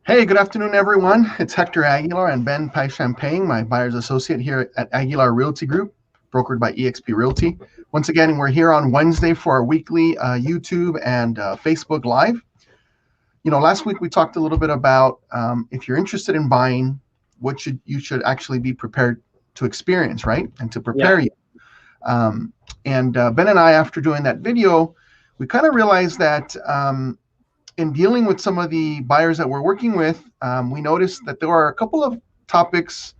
Hey, good afternoon, everyone. It's Hector Aguilar and BenPhaychanpheng, my buyer's associate here at AguilarRealtyGroup, brokered by eXp Realty. Once again, we're here on Wednesday for our weekly YouTube and Facebook Live. Last week we talked a little bit about if you're interested in buying, what you should actually be prepared to experience, right? And to prepare Yeah, you. And Ben and I, after doing that video, we kind of realized that in dealing with some of the buyers that we're working with, we noticed that there are a couple of topics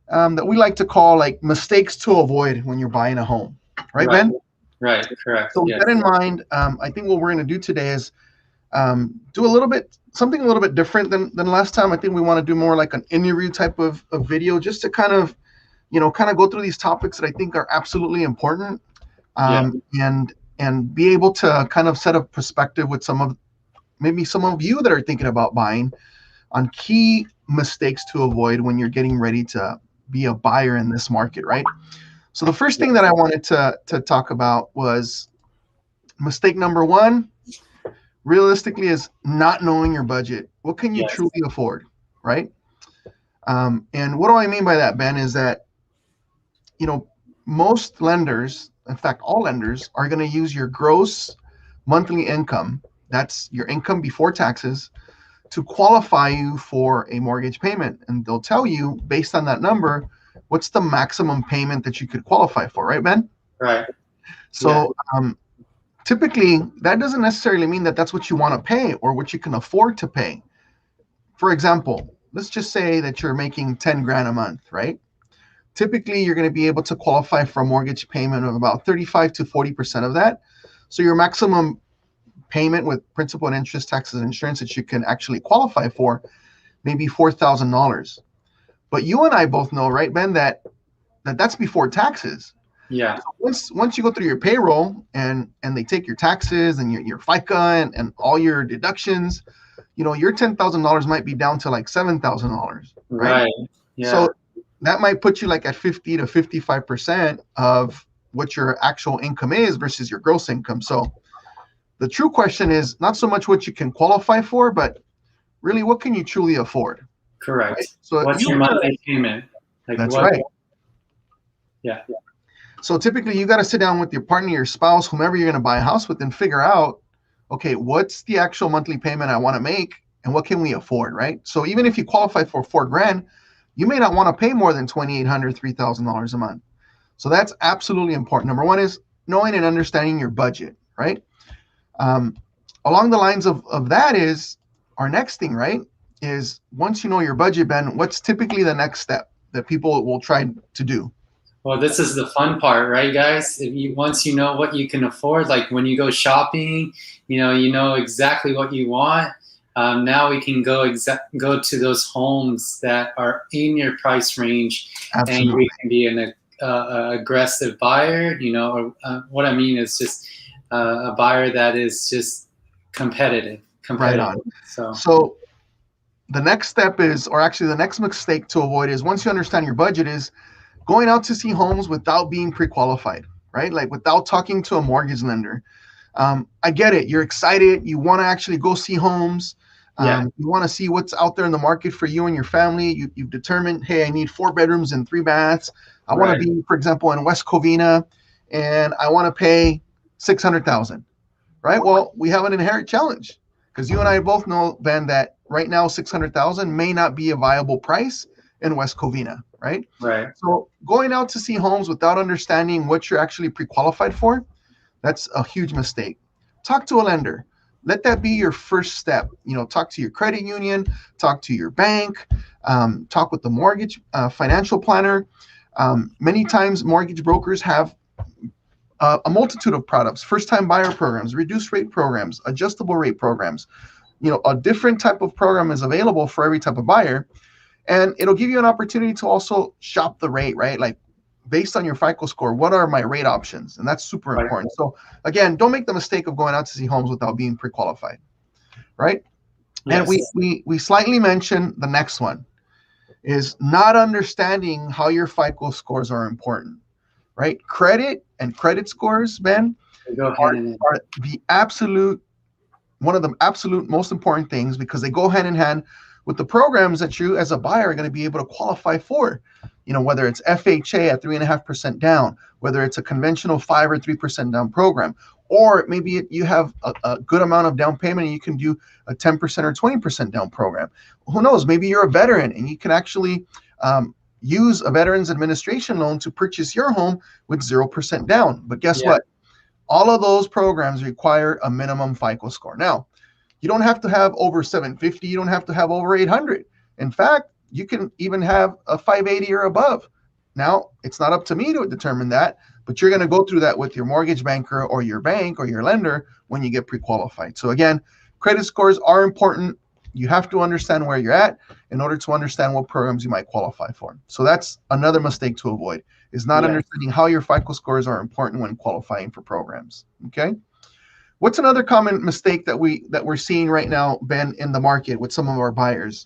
that we like to call like mistakes to avoid when you're buying a home, right, right, Ben? right, correct. So with Yes. that in mind, I think what we're going to do today is do something a little bit different than last time. I think we want to do more like an interview type of video, just to kind of go through these topics that I think are absolutely important, Yeah, and be able to kind of set a perspective with maybe some of you that are thinking about buying on key mistakes to avoid when you're getting ready to be a buyer in this market, right? So the first yeah, thing that I wanted to talk about was mistake number one, realistically, is not knowing your budget. What can you yes, truly afford, right? And what do I mean by that, Ben, is that, you know, most lenders, in fact, all lenders, are going to use your gross monthly income. That's your income before taxes to qualify you for a mortgage payment. And they'll tell you, based on that number, what's the maximum payment that you could qualify for, right, Ben? right. Yeah, So typically, that doesn't necessarily mean that that's what you want to pay or what you can afford to pay. For example, let's just say that you're making 10 grand a month, right? Typically, you're going to be able to qualify for a mortgage payment of about 35 to 40% of that. So your maximum payment with principal and interest, taxes, and insurance that you can actually qualify for maybe $4,000. But you and I both know, right, Ben, that's before taxes. yeah, Once you go through your payroll and they take your taxes and your FICA and all your deductions, your $10,000 might be down to like $7,000, right? right. Yeah, So that might put you like at 50 to 55% of what your actual income is versus your gross income. So the true question is not so much what you can qualify for, but really what can you truly afford, right? correct. So What's your monthly payment? Like that's what? right. Yeah, So typically you got to sit down with your partner, your spouse, whomever you're going to buy a house with, and figure out, okay, what's the actual monthly payment I want to make and what can we afford, right? So even if you qualify for 4 grand, you may not want to pay more than $2,800, $3,000 a month. So that's absolutely important. Number one is knowing and understanding your budget, right? Um, Along the lines of that is our next thing, right? Is once you know your budget, Ben, what's typically the next step that people will try to do? well, this is the fun part, right, guys? Once you know what you can afford, like when you go shopping, you know exactly what you want. Now we can go to those homes that are in your price range, and Absolutely. we can be an aggressive buyer. Or what I mean is just a buyer that is just competitive, Right competitive. on. So So the next step is, or actually the next mistake to avoid is, once you understand your budget, is going out to see homes without being pre-qualified, right? Like without talking to a mortgage lender. I get it. You're excited. You want to actually go see homes. yeah, You want to see what's out there in the market for you and your family. You've determined, hey, I need 4 bedrooms and 3 baths. I want to right, be, for example, in West Covina, and I want to pay 600,000. Right? Well, we have an inherent challenge because you and I both know, Ben, that right now 600,000 may not be a viable price in West Covina, right? right, So going out to see homes without understanding what you're actually pre-qualified for, that's a huge mistake. Talk to a lender. Let that be your first step. Talk to your credit union, talk to your bank, talk with the mortgage financial planner. Many times, mortgage brokers have a multitude of products: first-time buyer programs, reduced rate programs, adjustable rate programs. A different type of program is available for every type of buyer, and it'll give you an opportunity to also shop the rate, right? Like based on your FICO score, what are my rate options? And that's super right. important. So again, don't make the mistake of going out to see homes without being pre-qualified, right? And we Yes, we we slightly mentioned the next one is not understanding how your FICO scores are important, right? Credit and credit scores, Ben, go are, hand in hand. are the absolute one of the absolute most important things, because they go hand in hand with the programs that you as a buyer are going to be able to qualify for. Whether it's FHA at 3.5% down, whether it's a conventional 5 or 3% down program, or maybe you have a good amount of down payment and you can do a 10% or 20% down program. Who knows? Maybe you're a veteran and you can actually use a Veterans Administration loan to purchase your home with 0% down. But guess what? All of those programs require a minimum FICO score. Now, you don't have to have over 750. You don't have to have over 800. In fact, you can even have a 580 or above. Now, it's not up to me to determine that, but you're going to go through that with your mortgage banker or your bank or your lender when you get pre-qualified. So again, credit scores are important. You have to understand where you're at in order to understand what programs you might qualify for. So that's another mistake to avoid, is not understanding how your FICO scores are important when qualifying for programs. Okay. What's another common mistake that we're seeing right now, Ben, in the market with some of our buyers?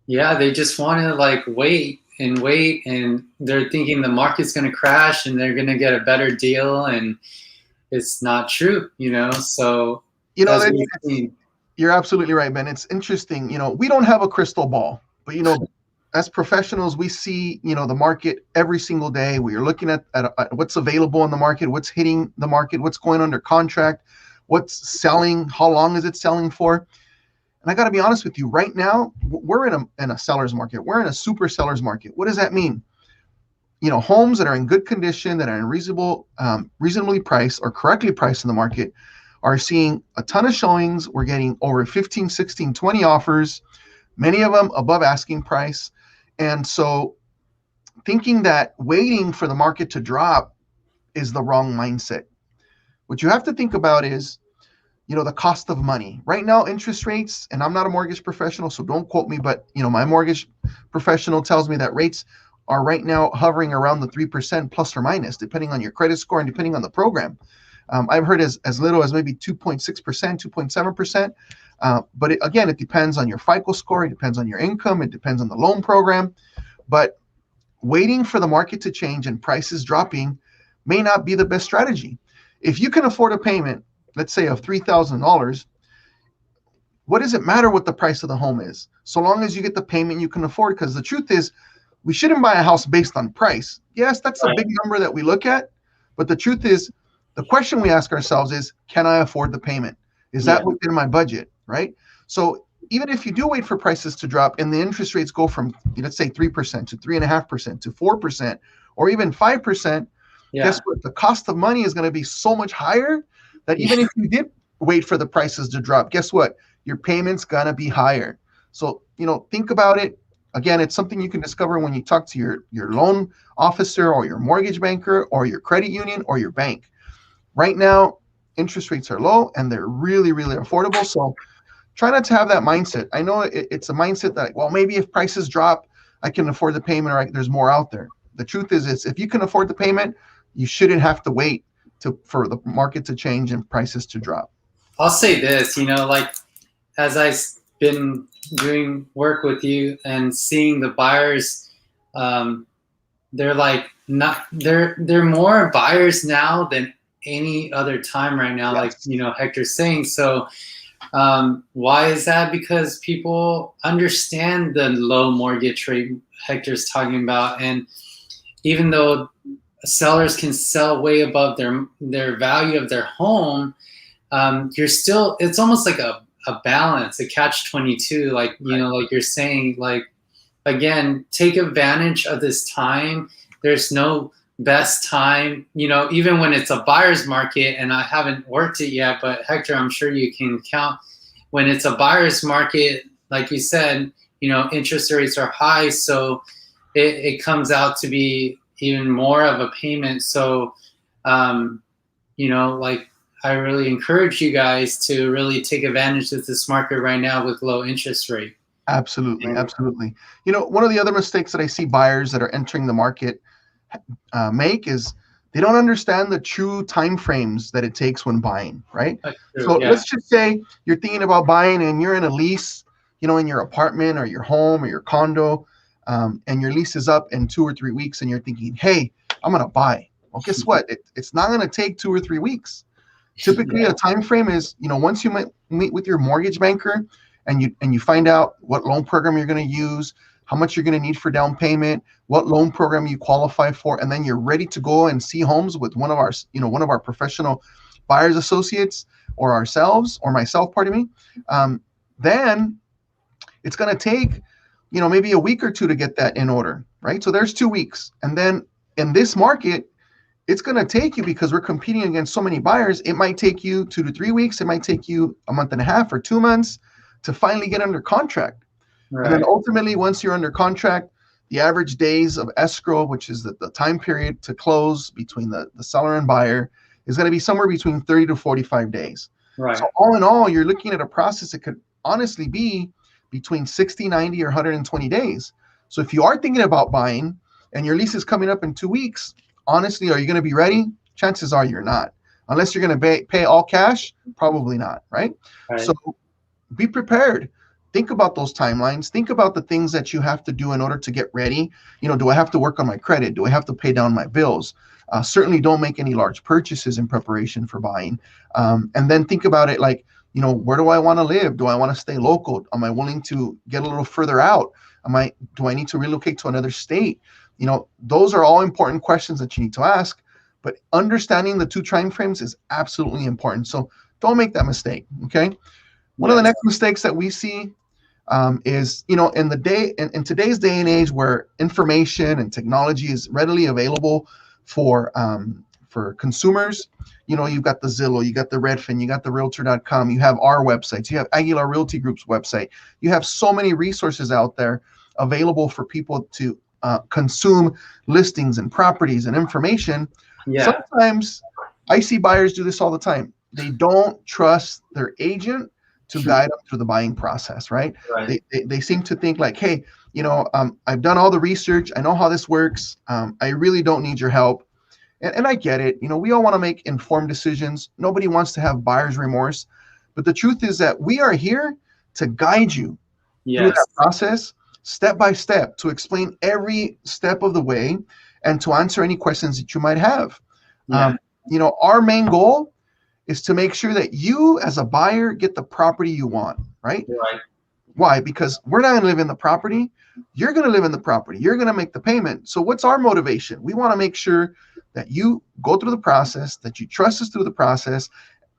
Yeah, they just want to wait, and they're thinking the market's going to crash and they're going to get a better deal, and it's not true, So you're absolutely right, Ben. It's interesting. We don't have a crystal ball, but as professionals, we see the market every single day. We are looking at what's available in the market, what's hitting the market, what's going under contract, what's selling, how long is it selling for. And I got to be honest with you, right now, we're in a seller's market. We're in a super seller's market. What does that mean? Homes that are in good condition, that are in reasonably priced or correctly priced in the market are seeing a ton of showings. We're getting over 15, 16, 20 offers, many of them above asking price. And so thinking that waiting for the market to drop is the wrong mindset. What you have to think about is the cost of money. Right now, interest rates, and I'm not a mortgage professional, so don't quote me, but my mortgage professional tells me that rates are right now hovering around the 3% plus or minus, depending on your credit score and depending on the program. I've heard as little as maybe 2.6%, 2.7%. But it depends on your FICO score. It depends on your income. It depends on the loan program. But waiting for the market to change and prices dropping may not be the best strategy. If you can afford a payment, let's say of $3,000, what does it matter what the price of the home is? So long as you get the payment you can afford, because the truth is, we shouldn't buy a house based on price. Yes, that's a big number that we look at, but the truth is, the question we ask ourselves is, can I afford the payment? Is that within my budget, right? So even if you do wait for prices to drop and the interest rates go from, let's say 3% to 3.5% to 4% or even 5%, guess what? The cost of money is going to be so much higher that even if you did wait for the prices to drop, guess what? Your payment's going to be higher. So, think about it. Again, it's something you can discover when you talk to your loan officer or your mortgage banker or your credit union or your bank. Right now, interest rates are low and they're really, really affordable. So try not to have that mindset. I know it's a mindset that, well, maybe if prices drop, I can afford the payment or there's more out there. The truth is if you can afford the payment, you shouldn't have to wait for the market to change and prices to drop. I'll say this, as I've been doing work with you and seeing the buyers, they're more buyers now than any other time right now, yes. Hector's saying. So why is that? Because people understand the low mortgage rate Hector's talking about, and even though sellers can sell way above their value of their home, it's almost like a balance, a catch-22, like you're saying, again, take advantage of this time. There's no best time, even when it's a buyer's market, and I haven't worked it yet, but Hector, I'm sure you can count when it's a buyer's market, like you said, interest rates are high. So it comes out to be even more of a payment. So, I really encourage you guys to really take advantage of this market right now with low interest rate. Absolutely. Absolutely. One of the other mistakes that I see buyers that are entering the market make is they don't understand the true time frames that it takes when buying, right? So let's just say you're thinking about buying and you're in a lease, in your apartment or your home or your condo, and your lease is up in 2 or 3 weeks and you're thinking, hey, I'm going to buy. Well, guess what? It's not going to take 2 or 3 weeks. Typically, a time frame is, once you meet with your mortgage banker and you find out what loan program you're going to use, how much you're going to need for down payment, what loan program you qualify for, and then you're ready to go and see homes with one of our professional buyers associates or ourselves or myself, pardon me, then it's going to take, maybe a week or two to get that in order, right? So there's 2 weeks. And then in this market, it's going to take you, because we're competing against so many buyers, it might take you 2 to 3 weeks. It might take you a month and a half or 2 months to finally get under contract. Right. And then ultimately, once you're under contract, the average days of escrow, which is the time period to close between the seller and buyer, is going to be somewhere between 30 to 45 days. Right. So all in all, you're looking at a process that could honestly be between 60, 90, or 120 days. So if you are thinking about buying and your lease is coming up in 2 weeks, honestly, are you going to be ready? Chances are you're not. Unless you're going to pay all cash, probably not, right? So be prepared. Think about those timelines. Think about the things that you have to do in order to get ready. Do I have to work on my credit? Do I have to pay down my bills? Certainly don't make any large purchases in preparation for buying. And then think about it like, where do I want to live? Do I want to stay local? Am I willing to get a little further out? Do I need to relocate to another state? Those are all important questions that you need to ask, but understanding the 2 time frames is absolutely important. So don't make that mistake. Okay. One of the next mistakes that we see is, in today's day and age where information and technology is readily available for consumers, you've got the Zillow, you got the Redfin, you got the realtor.com, you have our websites, you have Aguilar Realty Group's website. You have so many resources out there available for people to consume listings and properties and information. Sometimes I see buyers do this all the time. They don't trust their agent to guide them through the buying process, right? They seem to think like, hey, I've done all the research. I know how this works. I really don't need your help. And I get it. We all want to make informed decisions. Nobody wants to have buyer's remorse. But the truth is that we are here to guide you through that process, step by step, to explain every step of the way and to answer any questions that you might have. Our main goal is to make sure that you as a buyer get the property you want, right? Why? Because we're not going to live in the property. You're going to live in the property. You're going to make the payment. So what's our motivation? We want to make sure that you go through the process, that you trust us through the process.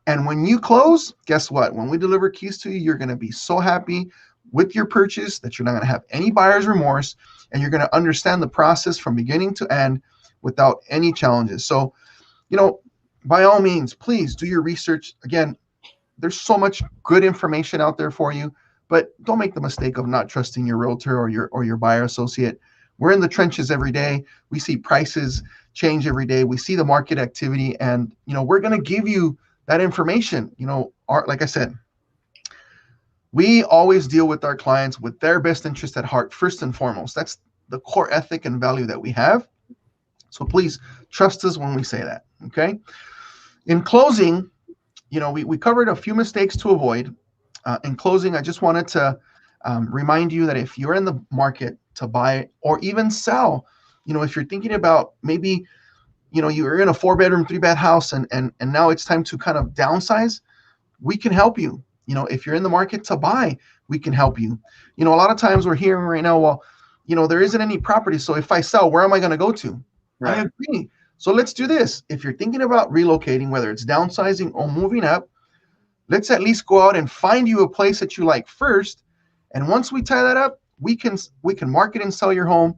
And when you close, guess what? When we deliver keys to you, you're going to be so happy with your purchase that you're not going to have any buyer's remorse, and you're going to understand the process from beginning to end without any challenges. So, by all means, please do your research. Again, there's so much good information out there for you, but don't make the mistake of not trusting your realtor or your buyer associate. We're in the trenches every day. We see prices change every day. We see the market activity, and we're going to give you that information. Like I said, we always deal with our clients with their best interest at heart, first and foremost. That's the core ethic and value that we have. So please trust us when we say that. Okay. In closing, we covered a few mistakes to avoid. In closing, I just wanted to remind you that if you're in the market to buy or even sell, if you're thinking about maybe, you're in a 4-bedroom, 3-bath house and now it's time to kind of downsize, we can help you. If you're in the market to buy, we can help you. A lot of times we're hearing right now, well, there isn't any property. So if I sell, where am I going to go to? I agree. So let's do this. If you're thinking about relocating, whether it's downsizing or moving up, let's at least go out and find you a place that you like first. And once we tie that up, we can market and sell your home.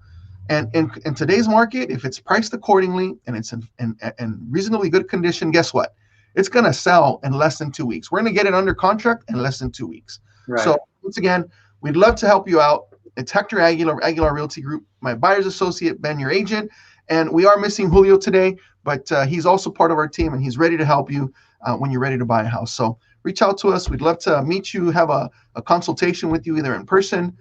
And in today's market, if it's priced accordingly and it's in reasonably good condition, guess what? It's going to sell in less than 2 weeks. We're going to get it under contract in less than 2 weeks. So once again, we'd love to help you out. It's Hector Aguilar, Aguilar Realty Group, my buyer's associate, BenYourAgent. And we are missing Julio today, but he's also part of our team, and he's ready to help you when you're ready to buy a house. So reach out to us. We'd love to meet you, have a consultation with you either in person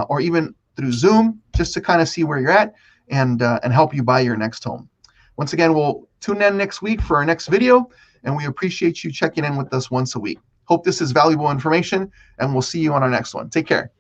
or even through Zoom, just to kind of see where you're at and help you buy your next home. Once again, we'll tune in next week for our next video, and we appreciate you checking in with us once a week. Hope this is valuable information, and we'll see you on our next one. Take care.